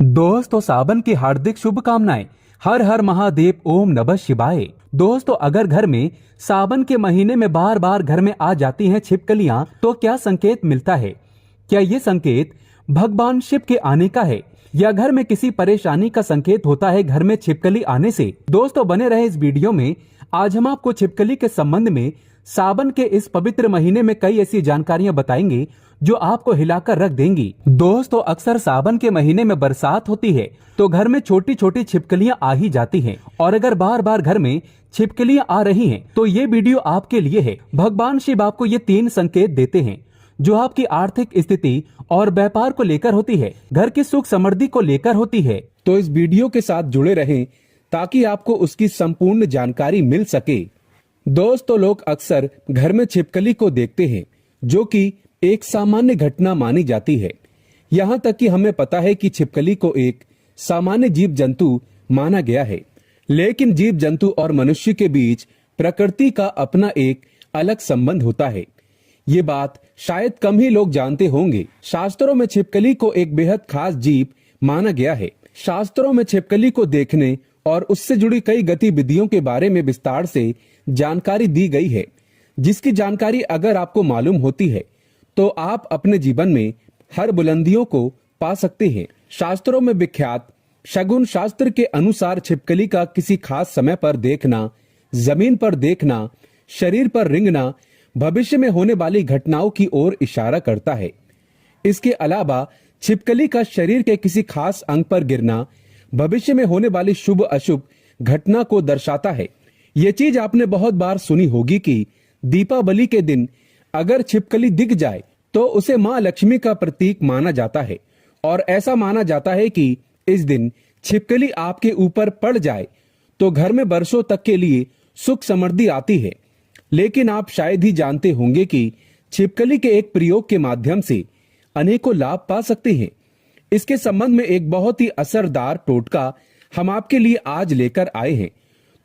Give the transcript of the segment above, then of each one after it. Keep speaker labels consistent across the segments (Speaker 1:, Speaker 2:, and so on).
Speaker 1: दोस्तों सावन की हार्दिक शुभकामनाएं। हर हर महादेव, ओम नमः शिवाय। दोस्तों अगर घर में सावन के महीने में बार बार घर में आ जाती हैं छिपकलियां तो क्या संकेत मिलता है? क्या ये संकेत भगवान शिव के आने का है या घर में किसी परेशानी का संकेत होता है घर में छिपकली आने से? दोस्तों बने रहे इस वीडियो में। आज हम आपको छिपकली के संबंध में सावन के इस पवित्र महीने में कई ऐसी जानकारियां बताएंगे जो आपको हिलाकर रख देंगी। दोस्तों अक्सर सावन के महीने में बरसात होती है तो घर में छोटी छोटी छिपकलियां आ ही जाती हैं, और अगर बार बार घर में छिपकलियां आ रही हैं तो ये वीडियो आपके लिए है। भगवान शिव आपको ये 3 संकेत देते हैं जो आपकी आर्थिक स्थिति और व्यापार को लेकर होती है, घर की सुख समृद्धि को लेकर होती है। तो इस वीडियो के साथ जुड़े रहें ताकि आपको उसकी संपूर्ण जानकारी मिल सके। दोस्तों लोग अक्सर घर में छिपकली को देखते हैं जो कि एक सामान्य घटना मानी जाती है। यहाँ तक कि हमें पता है कि छिपकली को एक सामान्य जीव जंतु माना गया है, लेकिन जीव जंतु और मनुष्य के बीच प्रकृति का अपना एक अलग संबंध होता है। ये बात शायद कम ही लोग जानते होंगे। शास्त्रों में छिपकली को एक बेहद खास जीव माना गया है। शास्त्रों में छिपकली को देखने और उससे जुड़ी कई गतिविधियों के बारे में विस्तार से जानकारी दी गई है, जिसकी जानकारी अगर आपको मालूम होती है तो आप अपने जीवन में हर बुलंदियों को पा सकते हैं। शास्त्रों में विख्यात शगुन शास्त्र के अनुसार छिपकली का किसी खास समय पर देखना, जमीन पर देखना, शरीर पर रेंगना भविष्य में होने वाली घटनाओं की ओर इशारा करता है। इसके अलावा छिपकली का शरीर के किसी खास अंग पर गिरना भविष्य में होने वाली शुभ अशुभ घटना को दर्शाता है। ये चीज आपने बहुत बार सुनी होगी कि दीपावली के दिन अगर छिपकली दिख जाए तो उसे मां लक्ष्मी का प्रतीक माना जाता है, और ऐसा माना जाता है कि इस दिन छिपकली आपके ऊपर पड़ जाए तो घर में वर्षों तक के लिए सुख समृद्धि आती है। लेकिन आप शायद ही जानते होंगे कि छिपकली के एक प्रयोग के माध्यम से अनेकों लाभ पा सकते हैं। इसके संबंध में एक बहुत ही असरदार टोटका हम आपके लिए आज लेकर आए हैं।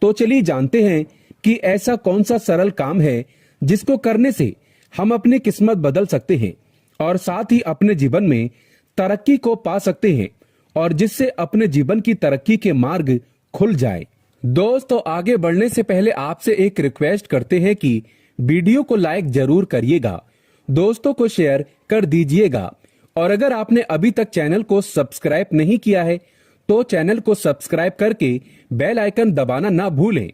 Speaker 1: तो चलिए जानते हैं कि ऐसा कौन सा सरल काम है जिसको करने से हम अपनी किस्मत बदल सकते हैं और साथ ही अपने जीवन में तरक्की को पा सकते हैं, और जिससे अपने जीवन की तरक्की के मार्ग खुल जाए। दोस्तों आगे बढ़ने से पहले आपसे एक रिक्वेस्ट करते हैं कि वीडियो को लाइक जरूर करिएगा, दोस्तों को शेयर कर दीजिएगा, और अगर आपने अभी तक चैनल को सब्सक्राइब नहीं किया है तो चैनल को सब्सक्राइब करके बेल आइकन दबाना ना भूलें।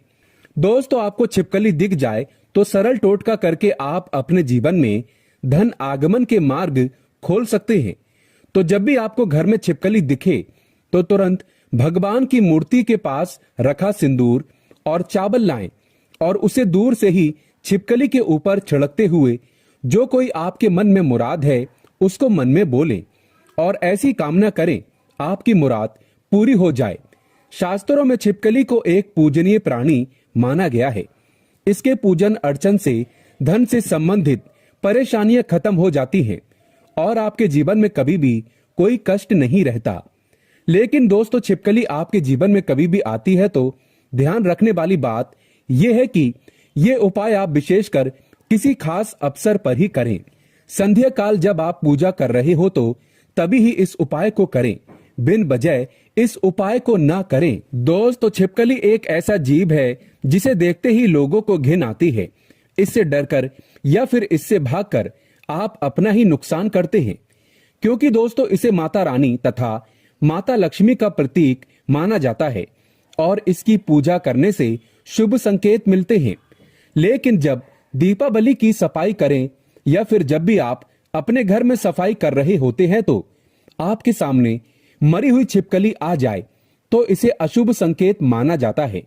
Speaker 1: दोस्तों आपको छिपकली दिख जाए तो सरल टोटका करके आप अपने जीवन में धन आगमन के मार्ग खोल सकते हैं। तो जब भी आपको घर में छिपकली दिखे तो तुरंत भगवान की मूर्ति के पास रखा सिंदूर और चावल लाएं और उसे दूर से ही छिपकली के ऊपर छिड़कते हुए जो कोई आपके मन में मुराद है उसको मन में बोलें और ऐसी कामना करें आपकी मुराद पूरी हो जाए। शास्त्रों में छिपकली को एक पूजनीय प्राणी माना गया है। इसके पूजन अर्चन से धन से संबंधित परेशानियां खत्म हो जाती हैं और आपके जीवन में कभी भी कोई कष्ट नहीं रहता। लेकिन दोस्तों छिपकली आपके जीवन में कभी भी आती है तो ध्यान रखने वाली बात यह है कि ये उपाय आप विशेषकर किसी खास अवसर पर ही करें। संध्या काल जब आप पूजा कर रहे हो तो तभी ही इस उपाय को करें, बिन वजह इस उपाय को ना करें। दोस्तों छिपकली एक ऐसा जीव है जिसे देखते ही लोगों को घिन आती है। इससे डरकर या फिर इससे भागकर आप अपना ही नुकसान करते हैं, क्योंकि दोस्तों इसे माता रानी तथा माता लक्ष्मी का प्रतीक माना जाता है और इसकी पूजा करने से शुभ संकेत मिलते हैं। लेकिन जब दीपावली की सफाई करें या फिर जब भी आप अपने घर में सफाई कर रहे होते हैं तो आपके सामने मरी हुई छिपकली आ जाए तो इसे अशुभ संकेत माना जाता है।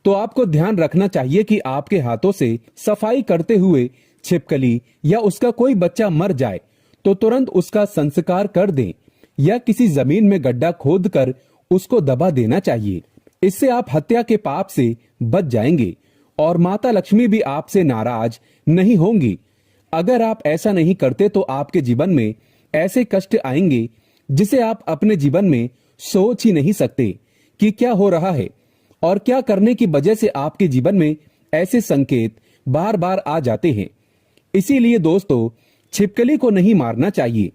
Speaker 1: तो आपको ध्यान रखना चाहिए कि आपके हाथों से सफाई करते हुए छिपकली या उसका कोई बच्चा मर जाए तो तुरंत उसका संस्कार कर दें या किसी जमीन में गड्ढा खोदकर उसको दबा देना चाहिए। इससे आप हत्या के पाप से बच जाएंगे और माता लक्ष्मी भी आपसे नाराज नहीं होंगी। अगर आप ऐसा नहीं करते तो आपके जीवन में ऐसे कष्ट आएंगे जिसे आप अपने जीवन में सोच ही नहीं सकते कि क्या हो रहा है और क्या करने की वजह से आपके जीवन में ऐसे संकेत बार बार आ जाते हैं। इसीलिए दोस्तों छिपकली को नहीं मारना चाहिए।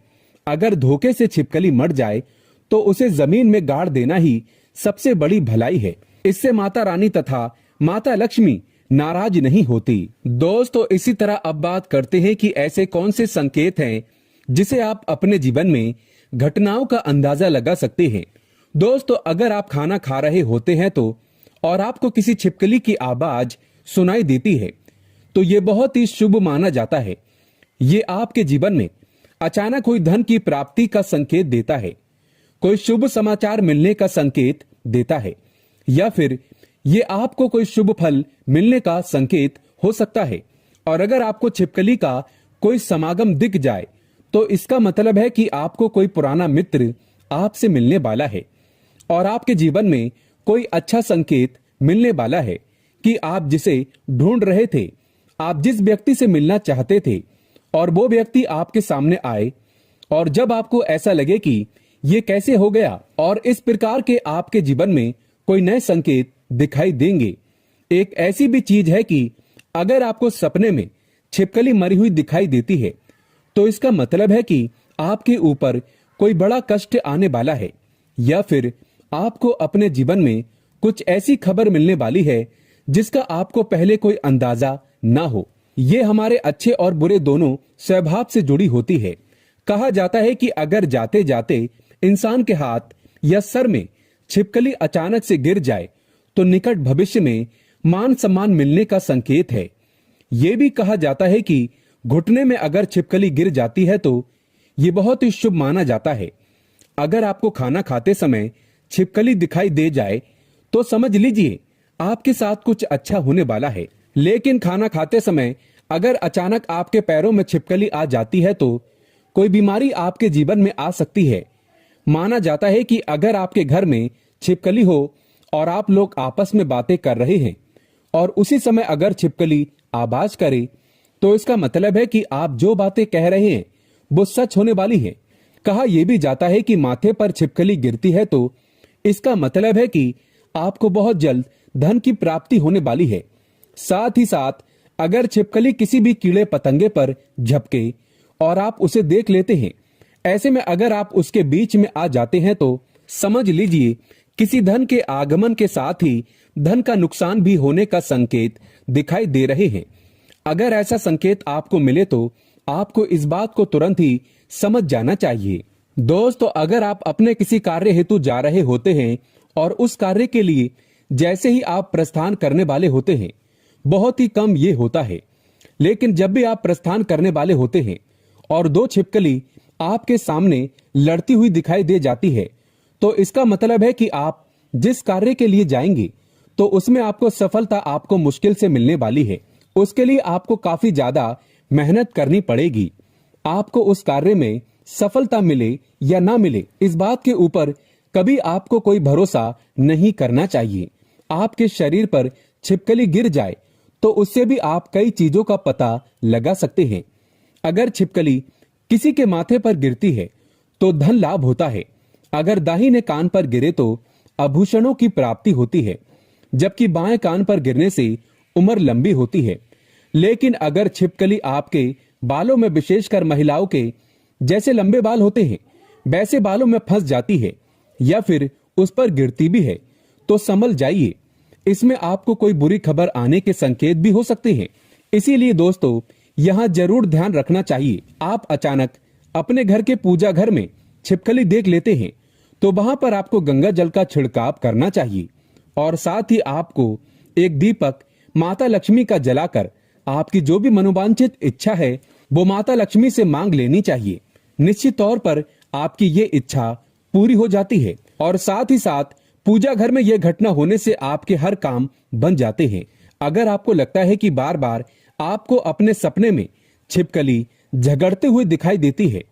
Speaker 1: अगर धोखे से छिपकली मर जाए तो उसे जमीन में गाड़ देना ही सबसे बड़ी भलाई है। इससे माता रानी तथा माता लक्ष्मी नाराज नहीं होती। दोस्तों, इसी तरह अब बात करते हैं कि ऐसे कौन से संकेत हैं जिसे आप अपने जीवन में घटनाओं का अंदाजा लगा सकते हैं। दोस्तों, अगर आप खाना खा रहे होते हैं तो और आपको किसी छिपकली की आवाज सुनाई देती है तो ये बहुत ही शुभ माना जाता है। ये आपके जीवन में अचानक हुई धन की प्राप्ति का संकेत देता है, कोई शुभ समाचार मिलने का संकेत देता है, या फिर ये आपको कोई शुभ फल मिलने का संकेत हो सकता है। और अगर आपको छिपकली का कोई समागम दिख जाए तो इसका मतलब है कि आपको कोई पुराना मित्र आपसे मिलने वाला है और आपके जीवन में कोई अच्छा संकेत मिलने वाला है कि आप जिसे ढूंढ रहे थे, आप जिस व्यक्ति से मिलना चाहते थे और वो व्यक्ति आपके सामने आए। और जब आपको ऐसा लगे कि ये कैसे हो गया और इस प्रकार के आपके जीवन में कोई नए संकेत दिखाई देंगे। एक ऐसी भी चीज है कि अगर आपको सपने में छिपकली मरी हुई दिखाई देती है तो इसका मतलब है कि आपके ऊपर कोई बड़ा कष्ट आने वाला है, या फिर आपको अपने जीवन में कुछ ऐसी खबर मिलने वाली है जिसका आपको पहले कोई अंदाजा ना हो। ये हमारे अच्छे और बुरे दोनों स्वभाव से जुड़ी होती है। कहा जाता है कि अगर जाते जाते इंसान के हाथ या सर में छिपकली अचानक से गिर जाए तो निकट भविष्य में मान सम्मान मिलने का संकेत है। ये भी कहा जाता है कि घुटने में अगर छिपकली गिर जाती है तो ये बहुत ही शुभ माना जाता है। अगर आपको खाना खाते समय छिपकली दिखाई दे जाए तो समझ लीजिए आपके साथ कुछ अच्छा होने वाला है। लेकिन खाना खाते समय अगर अचानक आपके पैरों में छिपकली आ जाती है तो कोई बीमारी आपके जीवन में आ सकती है। माना जाता है कि अगर आपके घर में छिपकली हो और आप लोग आपस में बातें कर रहे हैं और उसी समय अगर छिपकली आवाज करे तो इसका मतलब है कि आप जो बातें कह रहे हैं वो सच होने वाली है। कहा यह भी जाता है कि माथे पर छिपकली गिरती है तो इसका मतलब है कि आपको बहुत जल्द धन की प्राप्ति होने वाली है। साथ ही साथ अगर छिपकली किसी भी कीड़े पतंगे पर झपके और आप उसे देख लेते हैं, ऐसे में अगर आप उसके बीच में आ जाते हैं तो समझ लीजिए किसी धन के आगमन के साथ ही धन का नुकसान भी होने का संकेत दिखाई दे रहे हैं। अगर ऐसा संकेत आपको मिले तो आपको इस बात को तुरंत ही समझ जाना चाहिए। दोस्तों, अगर आप अपने किसी कार्य हेतु जा रहे होते हैं और उस कार्य के लिए जैसे ही आप प्रस्थान करने वाले होते हैं, बहुत ही कम ये होता है, लेकिन जब भी आप प्रस्थान करने वाले होते हैं और दो छिपकली आपके सामने लड़ती हुई दिखाई दे जाती है तो इसका मतलब है कि आप जिस कार्य के लिए जाएंगे तो उसमें आपको सफलता आपको मुश्किल से मिलने वाली है। उसके लिए आपको काफी ज्यादा मेहनत करनी पड़ेगी। आपको उस कार्य में सफलता मिले या ना मिले, इस बात के ऊपर कभी आपको कोई भरोसा नहीं करना चाहिए। आपके शरीर पर छिपकली गिर जाए तो उससे भी आप कई चीजों का पता लगा सकते हैं। अगर छिपकली किसी के माथे पर गिरती है तो धन लाभ होता है। अगर दाहिने कान पर गिरे तो आभूषणों की प्राप्ति होती है, जबकि बाएं कान पर गिरने से उम्र लंबी होती है। लेकिन अगर छिपकली आपके बालों में, विशेषकर महिलाओं के जैसे लंबे बाल होते हैं वैसे बालों में फंस जाती है या फिर उस पर गिरती भी है तो संभल जाइए, इसमें आपको कोई बुरी खबर आने के संकेत भी हो सकते हैं। इसीलिए दोस्तों, यहाँ जरूर ध्यान रखना चाहिए। आप अचानक अपने घर के पूजा घर में छिपकली देख लेते हैं तो वहां पर आपको गंगा जल का छिड़काव करना चाहिए और साथ ही आपको एक दीपक माता लक्ष्मी का जलाकर आपकी जो भी मनोवांछित इच्छा है वो माता लक्ष्मी से मांग लेनी चाहिए। निश्चित तौर पर आपकी ये इच्छा पूरी हो जाती है और साथ ही साथ पूजा घर में यह घटना होने से आपके हर काम बन जाते हैं। अगर आपको लगता है कि बार बार आपको अपने सपने में छिपकली झगड़ते हुए दिखाई देती है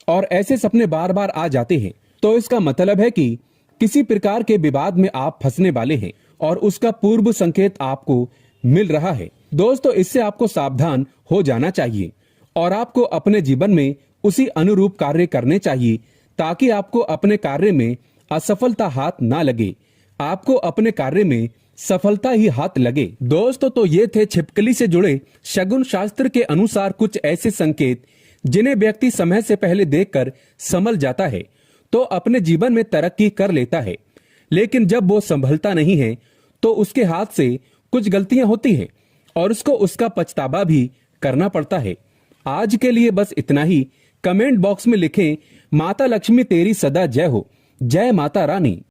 Speaker 1: और ऐसे सपने बार बार आ जाते हैं तो इसका मतलब है कि किसी प्रकार के विवाद में आप फंसने वाले हैं और उसका पूर्व संकेत आपको मिल रहा है। दोस्तों, इससे आपको सावधान हो जाना चाहिए और आपको अपने जीवन में उसी अनुरूप कार्य करने चाहिए ताकि आपको अपने कार्य में असफलता हाथ ना लगे, आपको अपने कार्य में सफलता ही हाथ लगे। दोस्तों, तो ये थे छिपकली से जुड़े शगुन शास्त्र के अनुसार कुछ ऐसे संकेत जिन्हें व्यक्ति समय से पहले देखकर संभल जाता है। तो अपने जीवन में तरक्की कर लेता है, लेकिन जब वो संभलता नहीं है तो उसके हाथ से कुछ गलतियां होती हैं और उसको उसका पछतावा भी करना पड़ता है। आज के लिए बस इतना ही। कमेंट बॉक्स में लिखें, माता लक्ष्मी तेरी सदा जय हो। जय माता रानी।